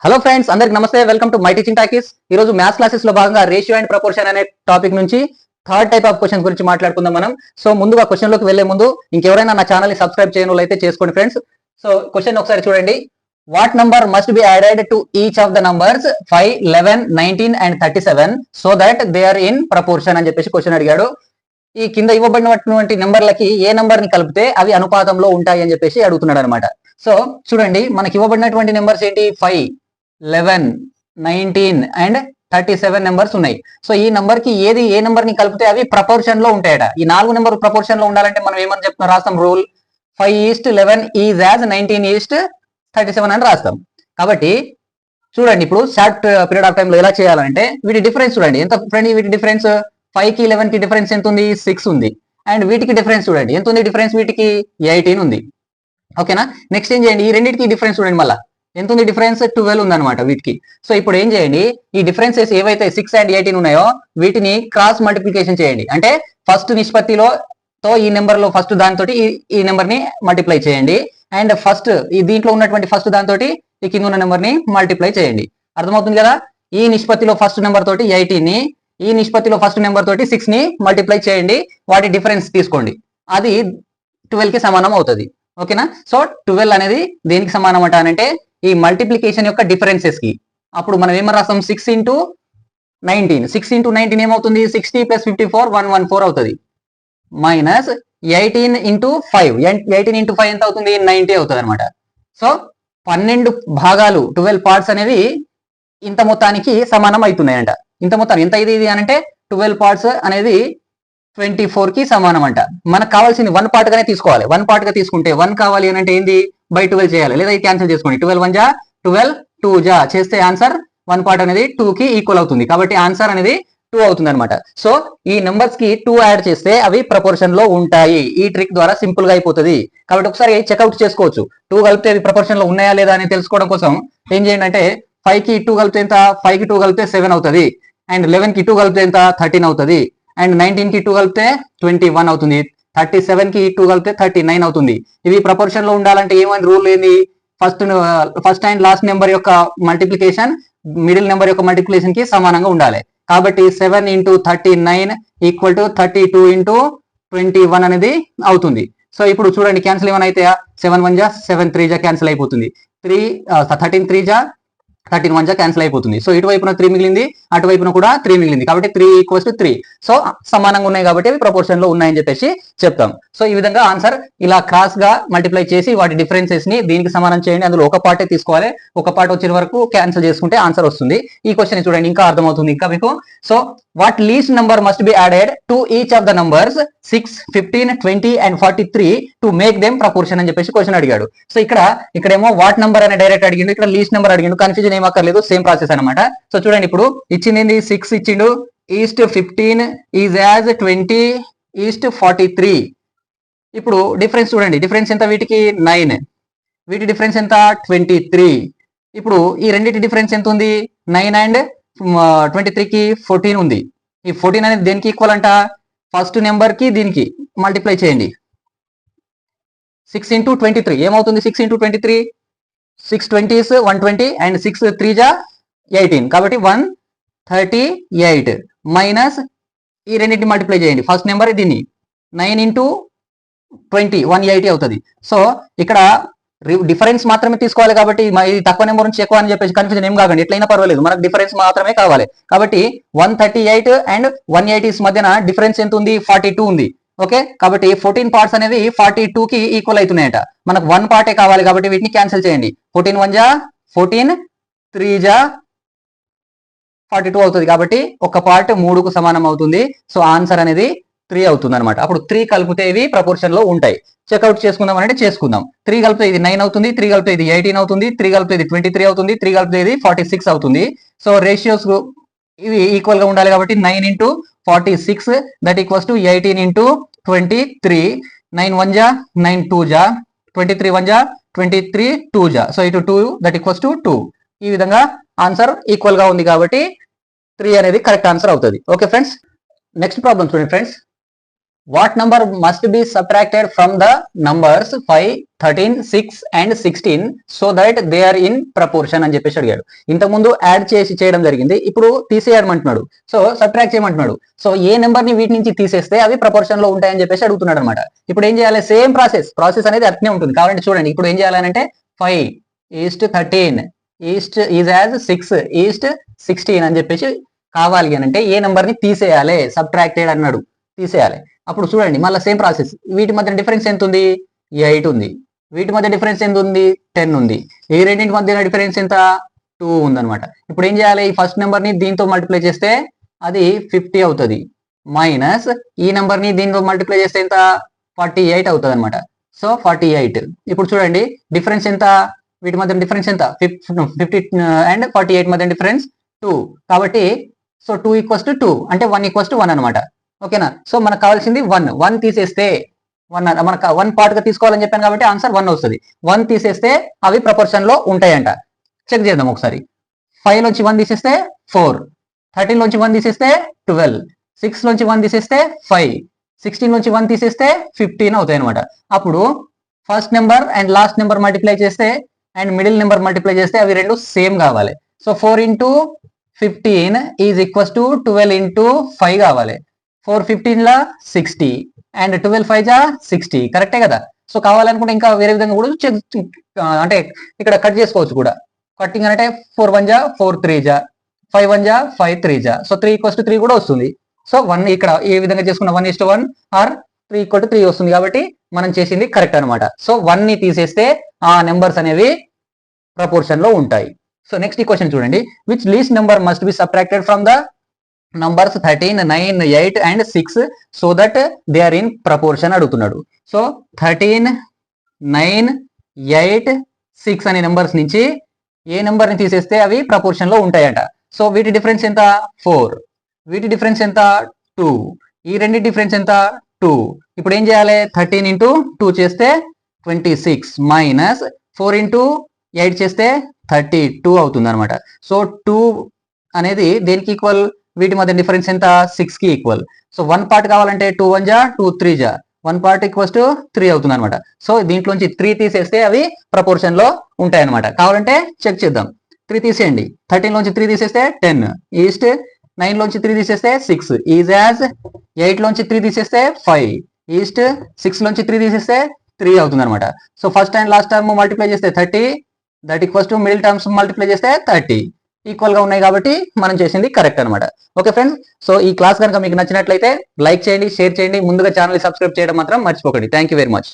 Hello friends, అందరికి నమస్తే. Welcome to my teaching talkies. ఈ రోజు మ్యాథ్స్ క్లాసెస్ లో భాగంగా రేషియో అండ్ ప్రపోర్షన్ అనే టాపిక్ నుంచి థర్డ్ టైప్ ఆఫ్ క్వశ్చన్స్ గురించి మాట్లాడుకుందాం మనం. సో ముందుగా క్వశ్చన్ లోకి వెళ్లే ముందు ఇంకెవరైనా నా ఛానల్ ని సబ్స్క్రైబ్ చేయని వాళ్ళు అయితే చేసుకోండి ఫ్రెండ్స్. సో క్వశ్చన్ ఒకసారి చూడండి. What number must be added to each of the numbers 5, 11, 19 and 37 so that they are in proportion అని చెప్పేసి క్వశ్చన్ అడిగాడు. ఈ కింద ఇవ్వబడినటువంటి నెంబర్లకి ఏ నంబర్ ని కలిపితే అవి అనుపాతంలో ఉంటాయి అని చెప్పేసి అడుగుతున్నాడు అనమాట. సో చూడండి, మనకి ఇవ్వబడినటువంటి నెంబర్స్ ఏంటి? 5, 11, 19 అండ్ 37 నెంబర్స్ ఉన్నాయి. సో ఈ నెంబర్ కి ఏ నెంబర్ ని కలిపితే అవి ప్రపోర్షన్ లో ఉంటాయట. ఈ 4 నెంబర్ ప్రపోర్షన్ లో ఉండాలంటే మనం ఏమని చెప్తున్నాం? రాస్తాం రూల్ 5:11 ఈజ్ యాజ్ 19:37 అని రాస్తాం. కాబట్టి చూడండి, ఇప్పుడు షార్ట్ పీరియడ్ ఆఫ్ టైమ్ లో ఎలా చేయాలంటే వీటి డిఫరెన్స్ చూడండి. ఎంత ఫ్రెండ్ వీటి డిఫరెన్స్? 5 కి 11 కి డిఫరెన్స్ ఎంత ఉంది? 6 ఉంది. అండ్ వీటికి డిఫరెన్స్ చూడండి ఎంత ఉంది? డిఫరెన్స్ వీటికి 18 ఉంది. ఓకేనా? నెక్స్ట్ ఏం చేయండి, ఈ రెండింటికి డిఫరెన్స్ చూడండి మళ్ళీ ఎంత ఉంది? డిఫరెన్స్ 12 ఉంది అనమాట వీటికి. సో ఇప్పుడు ఏం చేయండి, ఈ డిఫరెన్సెస్ ఏవైతే 6 అండ్ 18 ఉన్నాయో వీటిని క్రాస్ మల్టిప్లికేషన్ చేయండి. అంటే ఫస్ట్ నిష్పత్తిలో ఈ నెంబర్ లో ఫస్ట్ దాంతో ఈ నెంబర్ ని మల్టిప్లై చేయండి. అండ్ ఫస్ట్ ఈ దీంట్లో ఉన్నటువంటి ఫస్ట్ దాంతో ఈ కింద ఉన్న నెంబర్ ని మల్టిప్లై చేయండి. అర్థమవుతుంది కదా? ఈ నిష్పత్తిలో ఫస్ట్ నెంబర్ తోటి 18 ని, ఈ నిష్పత్తిలో ఫస్ట్ నెంబర్ తోటి 6 ని మల్టిప్లై చేయండి. వాటి డిఫరెన్స్ తీసుకోండి, అది 12 కి సమానం అవుతుంది. ఓకేనా? సో 12 అనేది దేనికి సమానం అంటే ఈ మల్టిప్లికేషన్ యొక్క డిఫరెన్సెస్ కి. అప్పుడు మనం ఏమని రాస్తాం? 6 into 19. 6 into 19 ఏమవుతుంది? 60 + 54 114 అవుతుంది. Minus 18 into 5. 18 into 5 ఎంత అవుతుంది? 90 అవుతుంది అనమాట. సో 12 భాగాలు 12 పార్ట్స్ అనేవి ఇంత మొత్తానికి సమానం అవుతున్నాయంట. ఇంత మొత్తాన్ని ఎంత ఇది అంటే 12 పార్ట్స్ అనేది 24 కి సమానం అంట. మనకు కావాల్సింది 1 పార్ట్ గానే తీసుకోవాలి. 1 పార్ట్ గా తీసుకుంటే 1 కావాలి అని అంటే ఏంది? బై 12 చేయాలి, లేదా క్యాన్సిల్ చేసుకోండి. 12 1 జా 12, 2 జా చేస్తే ఆన్సర్ 1 పార్ట్ అనేది 2 కి ఈక్వల్ అవుతుంది. కాబట్టి ఆన్సర్ అనేది 2 అవుతుంది అనమాట. సో ఈ నెంబర్స్ కి 2 యాడ్ చేస్తే అవి ప్రపోర్షన్ లో ఉంటాయి. ఈ ట్రిక్ ద్వారా సింపుల్ గా అయిపోతుంది. కాబట్టి ఒకసారి చెక్అవుట్ చేసుకోవచ్చు. 2 కలిపితే అవి ప్రపోర్షన్ లో ఉన్నాయా లేదా అని తెలుసుకోవడం కోసం ఏం చేయండి అంటే 5 కి 2 కలిపితే ఎంత? 5 కి 2 కలిపితే 7 అవుతుంది. అండ్ 11 కి 2 కలిపితే ఎంత? 13 అవుతుంది. అండ్ 19 కి 2 కలిపితే 21 అవుతుంది. 37 కి 2 కలిపితే 39 అవుతుంది. ఇవి ప్రపోర్షన్ లో ఉండాలంటే ఏమని రూల్ ఏంది? ఫస్ట్ అండ్ లాస్ట్ నెంబర్ యొక్క మల్టిప్లికేషన్ మిడిల్ నెంబర్ యొక్క మల్టిప్లికేషన్ కి సమానంగా ఉండాలి. కాబట్టి 7 into 39 ఈక్వల్ టు 32 into 21 అనేది అవుతుంది. సో ఇప్పుడు చూడండి, క్యాన్సిల్ ఏమైనా అయితే 7 1 జా 7 3 జా క్యాన్సిల్ అయిపోతుంది. 13 3 జా 13 1 జా క్యాన్సిల్ అయిపోతుంది. సో ఇటువైపున 3 మిగిలింది, అటువైపున కూడా 3 మిగిలింది. కాబట్టి 3 = 3. సో సమానంగా ఉన్నాయి కాబట్టి అవి ప్రపోర్షన్ లో ఉన్నాయని చెప్పేసి చెప్తాం. సో ఈ విధంగా ఆన్సర్ ఇలా క్రాస్ గా మల్టిప్లై చేసి వాటి డిఫరెన్సెస్ ని దీనికి సమానం చేయండి. అందులో ఒక పార్టే తీసుకోవాలి. ఒక పార్ట్ వచ్చిన వరకు క్యాన్సిల్ చేసుకుంటే ఆన్సర్ వస్తుంది. ఈ క్వశ్చన్ చూడండి, ఇంకా అర్థమవుతుంది ఇంకా మీకు. So what least number must be added to each of the numbers 6, 15, 20 and 43 to make them proportion అని చెప్పేసి క్వశ్చన్ అడిగాడు. సో ఇక్కడేమో వాట్ నంబర్ అని డైరెక్ట్ అడిగిండు, ఇక్కడ లీస్ట్ నెంబర్ అడిగిండు. కన్ఫ్యూజన్ ఏమక్కర్లేదు, సేమ్ ప్రాసెస్ అనమాట. సో చూడండి, ఇప్పుడు ఇచ్చింది 6 ఇచ్చిండు. East 15 is as 20 east 43. ఇప్పుడు డిఫరెన్స్ చూడండి, డిఫరెన్స్ ఎంత? వీటికి 9, వీటి డిఫరెన్స్ ఎంత? 23. ఇప్పుడు ఈ రెండింటి డిఫరెన్స్ ఎంత ఉంది? 9 అండ్ 23కి 14 ఉంది. ఈ 14 అనేది దేనికి ఈక్వల్ అంట? ఫస్ట్ నెంబర్ కి దీనికి మల్టిప్లై చేయండి. 6 into 23 ఏమవుతుంది? 6 into 23 6 20s 120 అండ్ 6 3 జా 18. కాబట్టి 138 మైనస్ ఈ రెండింటిని మల్టిప్లై చేయండి. ఫస్ట్ నెంబర్ దీన్ని 9 into 20 180 అవుతుంది. సో ఇక్కడ డిఫరెన్స్ మాత్రమే తీసుకోవాలి. కాబట్టి ఇది తక్కువ నెంబర్ నుంచి ఎక్కువ అని చెప్పేసి కన్ఫ్యూజన్ ఏం కాకండి, ఎట్లయినా పర్వాలేదు, మనకు డిఫరెన్స్ మాత్రమే కావాలి. కాబట్టి 138 అండ్ 180s మధ్యన డిఫరెన్స్ ఎంత ఉంది? 42 ఉంది. ఓకే, కాబట్టి 14 పార్ట్స్ అనేవి 42 కి ఈక్వల్ అవుతున్నాయట. మనకు 1 పార్టే కావాలి కాబట్టి వీటిని క్యాన్సిల్ చేయండి. 14 1 జా 14, 3 జా 42 అవుతుంది. కాబట్టి ఒక పార్ట్ 3కు సమానం అవుతుంది. సో ఆన్సర్ అనేది 3 అవుతుంది అనమాట. అప్పుడు 3 కలిపితే ఇవి ప్రపోర్షన్ లో ఉంటాయి. చెక్అవుట్ చేసుకుందాం అంటే చేసుకుందాం. 3 కలిపితే ఇది 9 అవుతుంది, 3 కలిపితే ఇది 18 అవుతుంది, 3 కలిపితే ఇది 23 అవుతుంది, 3 కలిపితే ఇది 46 అవుతుంది. సో రేషియోస్ ఇవి ఈక్వల్ గా ఉండాలి కాబట్టి 9 into 46 that equals to 18 into 23. 9 1 జా 9 2 జా 23 1 జా 23 2 జా. సో ఇటు 2 దట్ ఈక్వల్స్ టు 2. ఈ విధంగా ఆన్సర్ ఈక్వల్ గా ఉంది కాబట్టి 3 అనేది కరెక్ట్ ఆన్సర్ అవుతుంది. ఓకే ఫ్రెండ్స్, నెక్స్ట్ ప్రాబ్లం చూడండి friends. What number must be subtracted from the numbers 5, 13, 6 and 16 so that they are in proportion అని చెప్పేసి అడిగాడు. ఇంతకుముందు యాడ్ చేసి చేయడం జరిగింది, ఇప్పుడు తీసేయమంటున్నాడు. సో సబ్ట్రాక్ట్ చేయమంటున్నాడు. సో ఏ నెంబర్ ని వీటి నుంచి తీసేస్తే అవి ప్రపోర్షన్ లో ఉంటాయని చెప్పేసి అడుగుతున్నాడు అనమాట. ఇప్పుడు ఏం చేయాలి? సేమ్ ప్రాసెస్ అనేది అట్నే ఉంటుంది. కావాలంటే చూడండి, ఇప్పుడు ఏం చేయాలంటే 5:13 ఈజ్ యాజ్ 6:16 అని చెప్పేసి కావాలి అని అంటే ఏ నెంబర్ ని తీసేయాలి? సబ్ట్రాక్టెడ్ అన్నాడు, తీసేయాలి. అప్పుడు చూడండి మళ్ళీ సేమ్ ప్రాసెస్. వీటి మధ్య డిఫరెన్స్ ఎంత ఉంది? 8 ఉంది. వీటి మధ్య డిఫరెన్స్ ఎంత ఉంది? 10 ఉంది. ఈ రెండింటి మధ్య డిఫరెన్స్ ఎంత? 2 ఉందన్నమాట. ఇప్పుడు ఏం చేయాలి? ఈ ఫస్ట్ నెంబర్ ని దీంతో మల్టిప్లై చేస్తే అది 50 అవుతుంది, మైనస్ ఈ నెంబర్ ని దీంతో మల్టిప్లై చేస్తే ఎంత? 48 అవుతుంది అనమాట. సో 48. ఇప్పుడు చూడండి డిఫరెన్స్ ఎంత? వీటి మధ్య డిఫరెన్స్ ఎంత? 50 అండ్ 48 మధ్య డిఫరెన్స్ 2. కాబట్టి సో 2 = 2 అంటే 1 = 1 అనమాట. ఓకేనా? సో మనకు కావాల్సింది 1 తీసేస్తే 1 మనకు 1 పార్ట్ గా తీసుకోవాలని చెప్పాను కాబట్టి ఆన్సర్ 1 వస్తుంది. 1 తీసేస్తే అవి ప్రపోర్షన్ లో ఉంటాయంట. చెక్ చేద్దాం ఒకసారి. 5 నుంచి 1 తీసేస్తే 4, 13 నుంచి 1 తీసేస్తే 12, 6 నుంచి 1 తీసేస్తే 5, 16 నుంచి 1 తీసేస్తే 15 అవుతాయి అనమాట. అప్పుడు first number and last number multiply చేస్తే అండ్ మిడిల్ నెంబర్ మల్టిప్లై చేస్తే అవి రెండు సేమ్ కావాలి. సో 4 × 15 = 12 × 5 కావాలి. 4 15 లా 60 అండ్ 12 5 జా 60. కరెక్టే కదా? సో కావాలనుకుంటే ఇంకా వేరే విధంగా కూడా అంటే ఇక్కడ కట్ చేసుకోవచ్చు కూడా. కట్టింగ్ అంటే 4 1 జా 4 3 జా 5 1 జా 5 3 జా. సో 3 = 3 కూడా వస్తుంది. సో 1 ఇక్కడ ఏ విధంగా చేసుకున్న 1:1 ఆర్ 3 = 3 వస్తుంది. కాబట్టి మనం చేసింది కరెక్ట్ అనమాట. సో 1 ని తీసేస్తే ఆ నెంబర్స్ అనేవి ప్రపోర్షన్ లో ఉంటాయి. సో నెక్స్ట్ ఈ క్వశ్చన్ చూడండి. Which least number must be subtracted from the numbers 13, 9, 8 and 6 so that they are in proportion అడుగుతున్నాడు. సో 13, 9, 8, 6 అనే నెంబర్స్ నుంచి ఏ నెంబర్ ని తీసేస్తే అవి ప్రపోర్షన్ లో ఉంటాయంట. సో వీటి డిఫరెన్స్ ఎంత? 4. వీటి డిఫరెన్స్ ఎంత? 2. ఈ రెండు డిఫరెన్స్ ఎంత? 2. ఇప్పుడు ఏం చేయాలి? 13 × 2 చేస్తే 26 మైనస్ 4 × 8 చేస్తే 32 అవుతుంది అనమాట. సో 2 అనేది దేనికి ఈక్వల్? వీటి మధ్య డిఫరెన్స్ ఎంత? 6 కి ఈక్వల్. సో 1 పార్ట్ కావాలంటే 2 1 జా 2 3 జా 1 పార్ట్ = 3 అవుతుంది అనమాట. సో దీంట్లోంచి 3 తీసేస్తే అవి ప్రపోర్షన్ లో ఉంటాయి అనమాట. కావాలంటే చెక్ చేద్దాం. 3 తీసేయండి. 13 లోంచి 3 తీసేస్తే 10 ఈస్ట్ 9 లోంచి 3 తీసేస్తే 6 ఈజ్ యాజ్ 8 లోంచి 3 తీసేస్తే 5 ఈస్ట్ 6 లోంచి 3 తీసేస్తే 3 అవుతుంది అనమాట. So first and last term multiply చేస్తే 30 దట్ = మిడిల్ టర్మ్స్ మల్టిప్లై చేస్తే 30 ఈక్వల్ గా ఉన్నాయి కాబట్టి మనం చేసింది కరెక్ట్ అనమాట. ఓకే ఫ్రెండ్స్, సో ఈ క్లాస్ కనుక మీకు నచ్చినట్లయితే లైక్ చేయండి, షేర్ చేయండి. ముందుగా ఛానల్ సబ్స్క్రైబ్ చేయడం మాత్రం మర్చిపోకండి. Thank you very much.